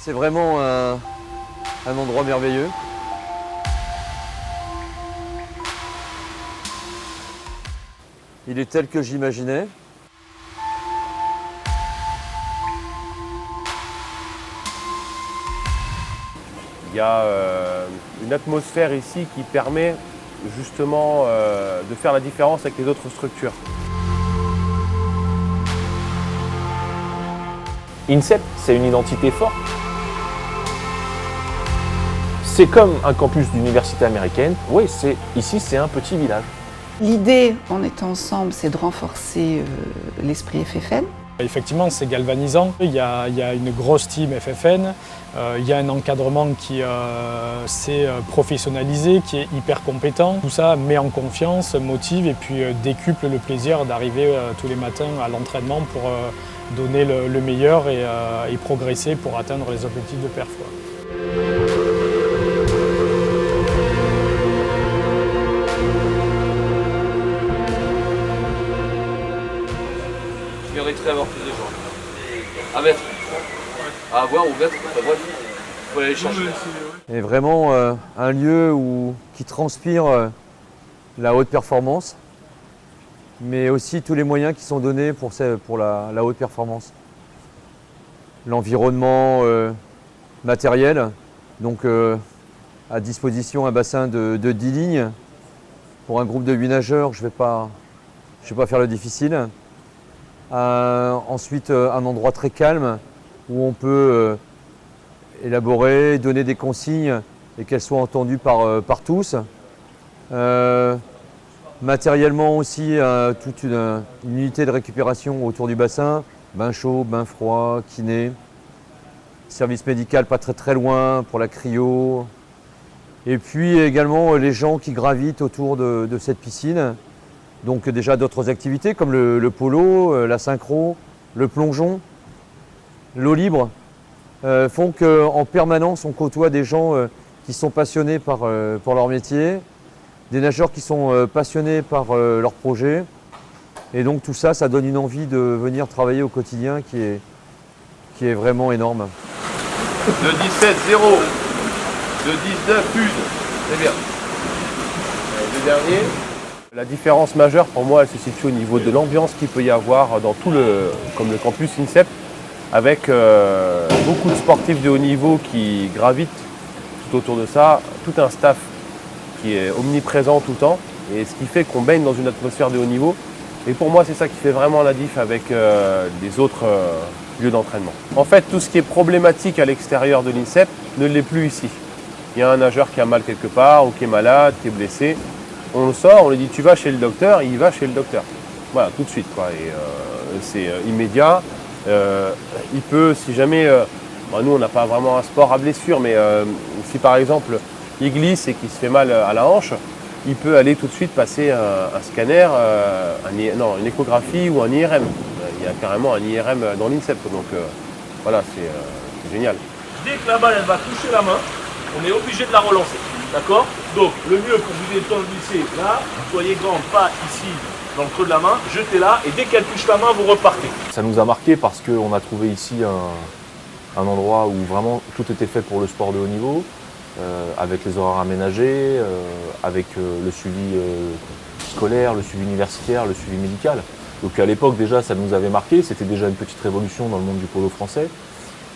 C'est vraiment un endroit merveilleux. Il est tel que j'imaginais. Il y a une atmosphère ici qui permet justement de faire la différence avec les autres structures. INSEP, c'est une identité forte. C'est comme un campus d'université américaine. Oui, ici, c'est un petit village. L'idée, en étant ensemble, c'est de renforcer l'esprit FFN. Effectivement, c'est galvanisant. Il y a une grosse team FFN, il y a un encadrement qui s'est professionnalisé, qui est hyper compétent. Tout ça met en confiance, motive et puis décuple le plaisir d'arriver tous les matins à l'entraînement pour donner le meilleur et progresser pour atteindre les objectifs de perf. Je mériterais avoir plus de gens. À mettre. À avoir ou mettre. Enfin, bref, il faut aller chercher. Et vraiment un lieu qui transpire la haute performance, mais aussi tous les moyens qui sont donnés pour la haute performance. L'environnement matériel, donc à disposition un bassin de 10 lignes. Pour un groupe de 8 nageurs, je ne vais pas faire le difficile. Ensuite, un endroit très calme où on peut élaborer, donner des consignes et qu'elles soient entendues par tous. Matériellement aussi, toute une unité de récupération autour du bassin, bain chaud, bain froid, kiné, service médical pas très loin pour la cryo. Et puis également les gens qui gravitent autour de cette piscine. Donc déjà d'autres activités comme le polo, la synchro, le plongeon, l'eau libre font qu'en permanence on côtoie des gens qui sont passionnés pour leur métier, des nageurs qui sont passionnés par leur projet. Et donc tout ça, ça donne une envie de venir travailler au quotidien qui est vraiment énorme. De 17-0, de 19 une, c'est bien. Le dernier. La différence majeure pour moi, elle se situe au niveau de l'ambiance qu'il peut y avoir dans comme le campus INSEP, avec beaucoup de sportifs de haut niveau qui gravitent tout autour de ça, tout un staff qui est omniprésent tout le temps, et ce qui fait qu'on baigne dans une atmosphère de haut niveau. Et pour moi, c'est ça qui fait vraiment la diff avec les autres lieux d'entraînement. En fait, tout ce qui est problématique à l'extérieur de l'INSEP ne l'est plus ici. Il y a un nageur qui a mal quelque part, ou qui est malade, qui est blessé. On le sort, on lui dit tu vas chez le docteur, il va chez le docteur. Voilà, tout de suite, quoi. Et c'est immédiat. Il peut, si jamais, nous on n'a pas vraiment un sport à blessure, mais si par exemple il glisse et qu'il se fait mal à la hanche, il peut aller tout de suite passer un scanner, une échographie ou un IRM. Il y a carrément un IRM dans l'INSEP, donc voilà, c'est génial. Dès que la balle elle va toucher la main, on est obligé de la relancer. D'accord? Donc le mieux quand vous êtes glissé là, soyez grand, pas ici dans le creux de la main, jetez-la et dès qu'elle touche la main, vous repartez. Ça nous a marqué parce qu'on a trouvé ici un endroit où vraiment tout était fait pour le sport de haut niveau, avec les horaires aménagés, avec le suivi scolaire, le suivi universitaire, le suivi médical. Donc à l'époque déjà ça nous avait marqué, c'était déjà une petite révolution dans le monde du polo français.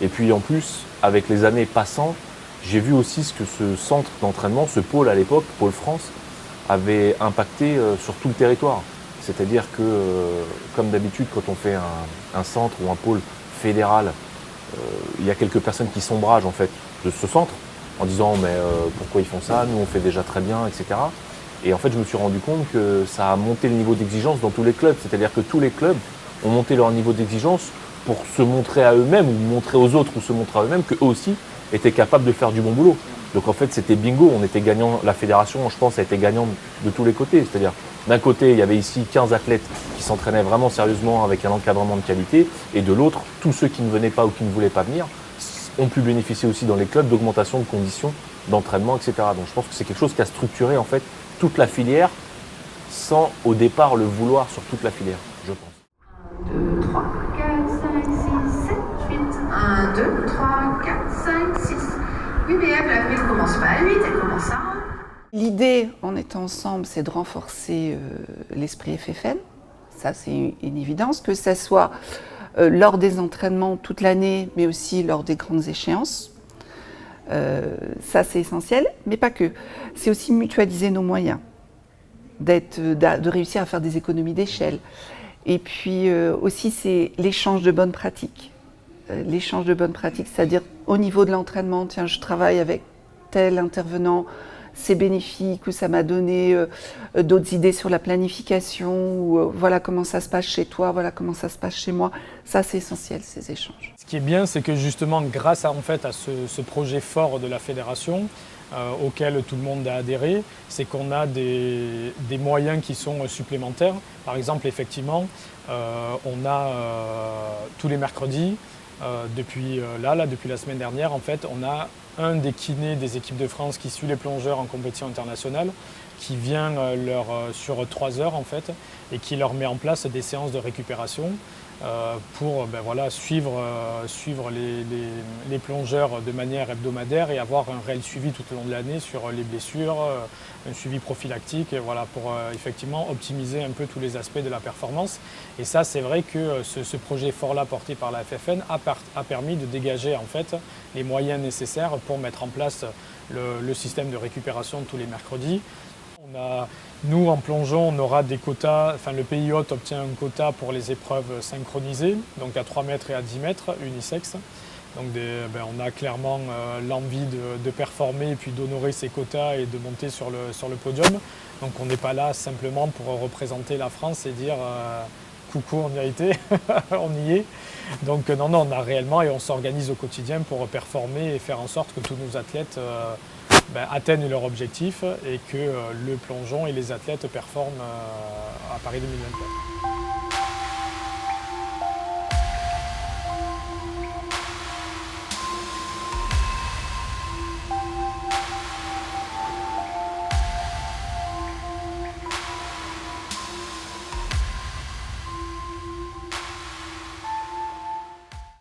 Et puis en plus, avec les années passant, j'ai vu aussi ce que ce centre d'entraînement, ce pôle à l'époque, Pôle France, avait impacté sur tout le territoire. C'est-à-dire que, comme d'habitude, quand on fait un centre ou un pôle fédéral, il y a quelques personnes qui s'ombragent en fait de ce centre en disant mais pourquoi ils font ça, nous on fait déjà très bien, etc. Et en fait je me suis rendu compte que ça a monté le niveau d'exigence dans tous les clubs. C'est-à-dire que tous les clubs ont monté leur niveau d'exigence pour se montrer à eux-mêmes ou montrer aux autres ou se montrer à eux-mêmes qu'eux aussi étaient capables de faire du bon boulot. Donc en fait c'était bingo, on était gagnant, la fédération je pense a été gagnante de tous les côtés. C'est-à-dire d'un côté il y avait ici 15 athlètes qui s'entraînaient vraiment sérieusement avec un encadrement de qualité et de l'autre tous ceux qui ne venaient pas ou qui ne voulaient pas venir ont pu bénéficier aussi dans les clubs d'augmentation de conditions d'entraînement, etc. Donc je pense que c'est quelque chose qui a structuré en fait toute la filière sans au départ le vouloir sur toute la filière, je pense. 1, 2, 3, 4, 5, 6, 7, 8. 1, 2, 3, 4, 5. Oui, mais Ève, la nuit ne commence pas à 8, elle commence à 1. L'idée, en étant ensemble, c'est de renforcer l'esprit FFN. Ça, c'est une évidence, que ça soit lors des entraînements toute l'année, mais aussi lors des grandes échéances. Ça, c'est essentiel, mais pas que. C'est aussi mutualiser nos moyens, de réussir à faire des économies d'échelle. Et puis aussi, c'est l'échange de bonnes pratiques. L'échange de bonnes pratiques, c'est-à-dire au niveau de l'entraînement, tiens, je travaille avec tel intervenant, c'est bénéfique, ou ça m'a donné d'autres idées sur la planification, ou voilà comment ça se passe chez toi, voilà comment ça se passe chez moi. Ça, c'est essentiel, ces échanges. Ce qui est bien, c'est que justement, grâce à ce projet fort de la fédération, auquel tout le monde a adhéré, c'est qu'on a des moyens qui sont supplémentaires. Par exemple, effectivement, on a tous les mercredis, depuis la semaine dernière, en fait, on a un des kinés des équipes de France qui suit les plongeurs en compétition internationale, qui vient sur 3 heures en fait, et qui leur met en place des séances de récupération pour suivre les plongeurs de manière hebdomadaire et avoir un réel suivi tout au long de l'année sur les blessures, un suivi prophylactique, et voilà, pour effectivement optimiser un peu tous les aspects de la performance. Et ça, c'est vrai que ce projet fort-là porté par la FFN a permis de dégager en fait les moyens nécessaires pour mettre en place le système de récupération tous les mercredis. Nous, en plongeon, on aura des quotas, enfin le pays hôte obtient un quota pour les épreuves synchronisées, donc à 3 mètres et à 10 mètres, unisexe. Donc on a clairement l'envie de performer et puis d'honorer ces quotas et de monter sur le podium. Donc on n'est pas là simplement pour représenter la France et dire coucou, on y a été, on y est. Donc non, on a réellement, et on s'organise au quotidien pour performer et faire en sorte que tous nos athlètes atteignent leur objectif et que le plongeon et les athlètes performent à Paris 2024.